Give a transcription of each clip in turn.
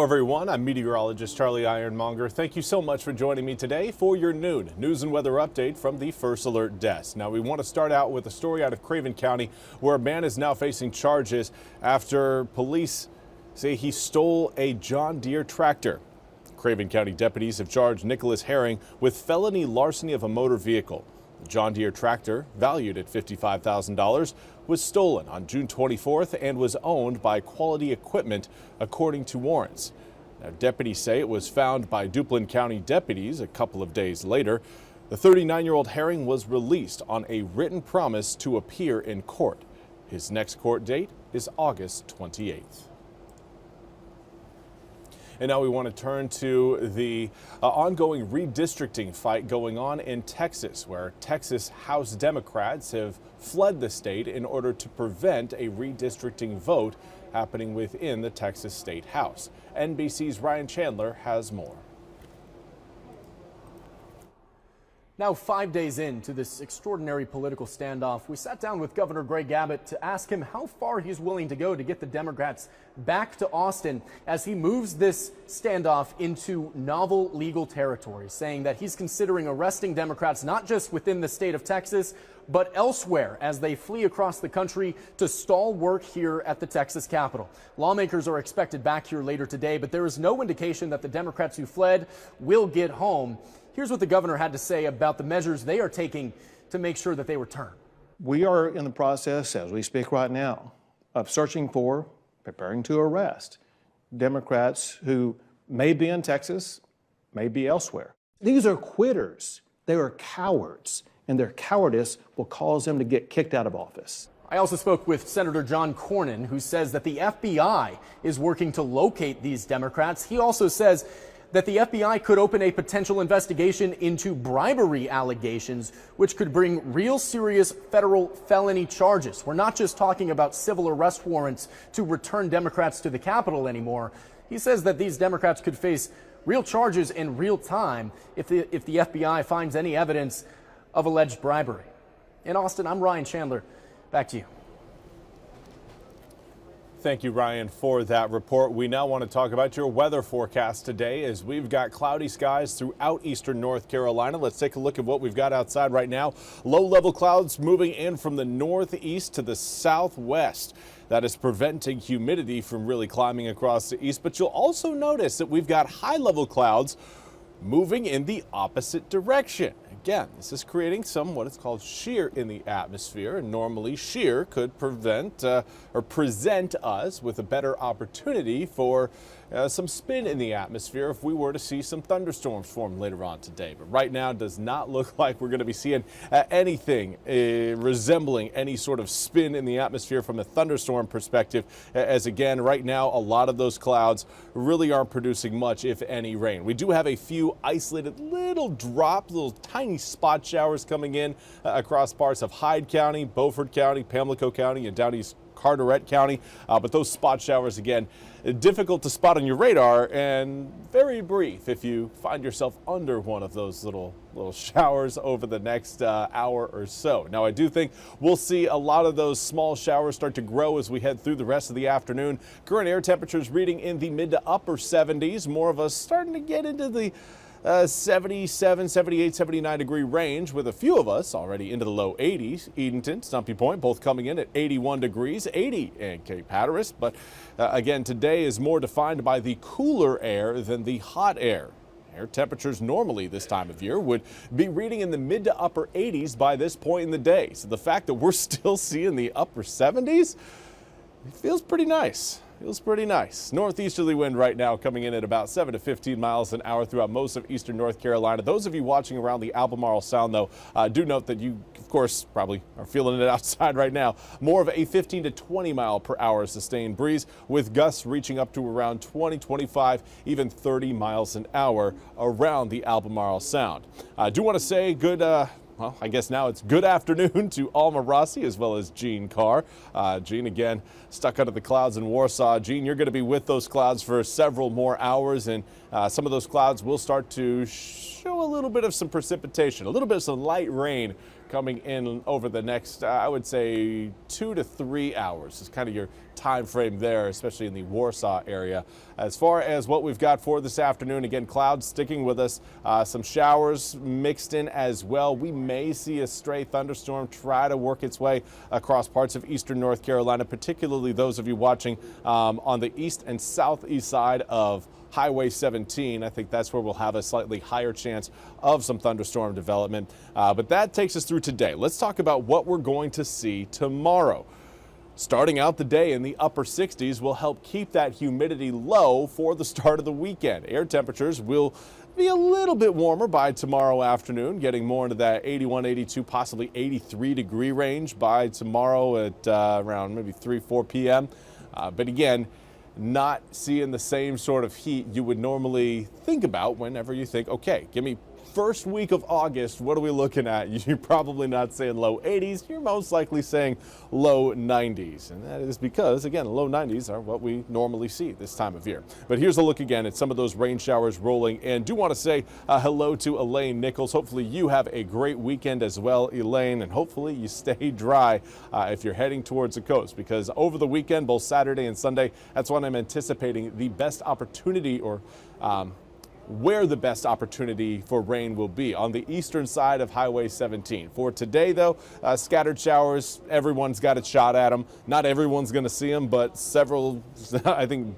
Hello everyone, I'm meteorologist Charlie Ironmonger. Thank you so much for joining me today for your noon news and weather update from the First Alert Desk. Now we want to start out with a story out of Craven County where a man is now facing charges after police say he stole a John Deere tractor. Craven County deputies have charged Nicholas Herring with felony larceny of a motor vehicle. The John Deere tractor, valued at $55,000, was stolen on June 24th and was owned by Quality Equipment, according to warrants. Now, deputies say it was found by Duplin County deputies a couple of days later. The 39-year-old Herring was released on a written promise to appear in court. His next court date is August 28th. And now we want to turn to the ongoing redistricting fight going on in Texas, where Texas House Democrats have fled the state in order to prevent a redistricting vote happening within the Texas State House. NBC's Ryan Chandler has more. Now 5 days into this extraordinary political standoff, we sat down with Governor Greg Abbott to ask him how far he's willing to go to get the Democrats back to Austin as he moves this standoff into novel legal territory, saying that he's considering arresting Democrats not just within the state of Texas, but elsewhere as they flee across the country to stall work here at the Texas Capitol. Lawmakers are expected back here later today, but there is no indication that the Democrats who fled will get home. Here's what the governor had to say about the measures they are taking to make sure that they return. We are in the process, as we speak right now, of searching for, preparing to arrest Democrats who may be in Texas, may be elsewhere. These are quitters. They are cowards, and their cowardice will cause them to get kicked out of office. I also spoke with Senator John Cornyn, who says that the FBI is working to locate these Democrats. He also says that the FBI could open a potential investigation into bribery allegations, which could bring real serious federal felony charges. We're not just talking about civil arrest warrants to return Democrats to the Capitol anymore. He says that these Democrats could face real charges in real time if the FBI finds any evidence of alleged bribery. In Austin, I'm Ryan Chandler. Back to you. Thank you, Ryan, for that report. We now want to talk about your weather forecast today as we've got cloudy skies throughout eastern North Carolina. Let's take a look at what we've got outside right now. Low-level clouds moving in from the northeast to the southwest. That is preventing humidity from really climbing across the east. But you'll also notice that we've got high-level clouds moving in the opposite direction. Again, this is creating some what is called shear in the atmosphere, and normally shear could prevent or present us with a better opportunity for some spin in the atmosphere if we were to see some thunderstorms form later on today. But right now does not look like we're going to be seeing anything resembling any sort of spin in the atmosphere from a thunderstorm perspective, as again right now a lot of those clouds really aren't producing much, if any, rain. We do have a few isolated little tiny spot showers coming in across parts of Hyde County, Beaufort County, Pamlico County, and down east Carteret County. But those spot showers, again, difficult to spot on your radar and very brief if you find yourself under one of those little showers over the next hour or so. Now, I do think we'll see a lot of those small showers start to grow as we head through the rest of the afternoon. Current air temperatures reading in the mid to upper 70s. More of us starting to get into the 77, 78, 79 degree range, with a few of us already into the low 80s. Edenton, Stumpy Point, both coming in at 81 degrees, 80 in Cape Hatteras. But again, today is more defined by the cooler air than the hot air. Air temperatures normally this time of year would be reading in the mid to upper 80s by this point in the day. So the fact that we're still seeing the upper 70s, it feels pretty nice. Feels pretty nice. Northeasterly wind right now coming in at about 7 to 15 miles an hour throughout most of eastern North Carolina. Those of you watching around the Albemarle Sound, though, do note that you, of course, probably are feeling it outside right now. More of a 15 to 20 mile per hour sustained breeze, with gusts reaching up to around 20, 25, even 30 miles an hour around the Albemarle Sound. I do want to say good well, I guess now it's good afternoon to Alma Rossi as well as Gene Carr. Gene, again, stuck under the clouds in Warsaw. Gene, you're going to be with those clouds for several more hours, and some of those clouds will start to show a little bit of some precipitation, a little bit of some light rain coming in over the next, I would say, 2 to 3 hours is kind of your time frame there, especially in the Warsaw area. As far as what we've got for this afternoon, again, clouds sticking with us, some showers mixed in as well. We may see a stray thunderstorm try to work its way across parts of eastern North Carolina, particularly those of you watching on the east and southeast side of Highway 17. I think that's where we'll have a slightly higher chance of some thunderstorm development. But that takes us through today. Let's talk about what we're going to see tomorrow. Starting out the day in the upper 60s will help keep that humidity low for the start of the weekend. Air temperatures will be a little bit warmer by tomorrow afternoon, getting more into that 81, 82, possibly 83 degree range by tomorrow at around maybe 3, 4 p.m. But again, not seeing the same sort of heat you would normally think about whenever you think, okay, give me first week of August, what are we looking at? You're probably not saying low 80s, you're most likely saying low 90s. And that is because, again, low 90s are what we normally see this time of year. But here's a look again at some of those rain showers rolling in. Do want to say hello to Elaine Nichols. Hopefully you have a great weekend as well, Elaine, and hopefully you stay dry if you're heading towards the coast, because over the weekend, both Saturday and Sunday, that's when I'm anticipating the best opportunity, or where the best opportunity for rain will be on the eastern side of Highway 17. For today, though, scattered showers, everyone's got a shot at them. Not everyone's going to see them, but several, I think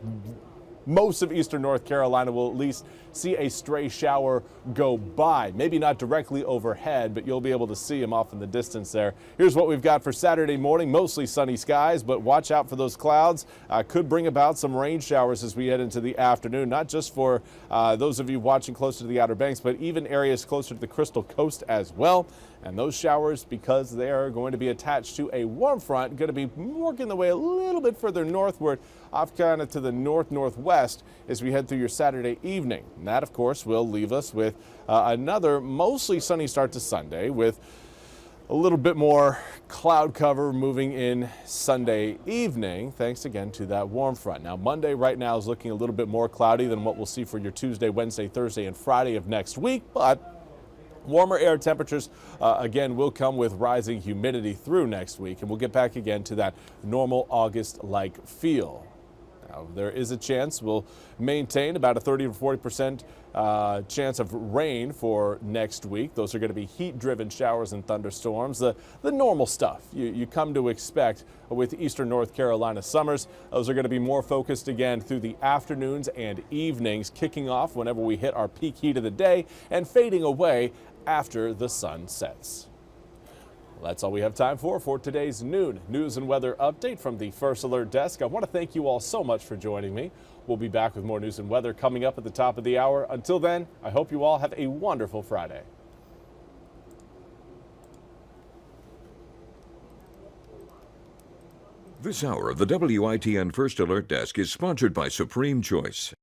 most of eastern North Carolina will at least see a stray shower go by. Maybe not directly overhead, but you'll be able to see them off in the distance there. Here's what we've got for Saturday morning. Mostly sunny skies, but watch out for those clouds. Could bring about some rain showers as we head into the afternoon, not just for those of you watching closer to the Outer Banks, but even areas closer to the Crystal Coast as well. And those showers, because they are going to be attached to a warm front, going to be working their way a little bit further northward, off kind of to the north-northwest as we head through your Saturday evening. And that, of course, will leave us with another mostly sunny start to Sunday, with a little bit more cloud cover moving in Sunday evening, thanks again to that warm front. Now, Monday right now is looking a little bit more cloudy than what we'll see for your Tuesday, Wednesday, Thursday, and Friday of next week, but warmer air temperatures, again, will come with rising humidity through next week, and we'll get back again to that normal August-like feel. Now, there is a chance we'll maintain about a 30 to 40% chance of rain for next week. Those are going to be heat-driven showers and thunderstorms, the normal stuff you come to expect with eastern North Carolina summers. Those are going to be more focused again through the afternoons and evenings, kicking off whenever we hit our peak heat of the day and fading away after the sun sets. Well, that's all we have time for today's noon news and weather update from the First Alert Desk. I want to thank you all so much for joining me. We'll be back with more news and weather coming up at the top of the hour. Until then, I hope you all have a wonderful Friday. This hour of the WITN First Alert Desk is sponsored by Supreme Choice.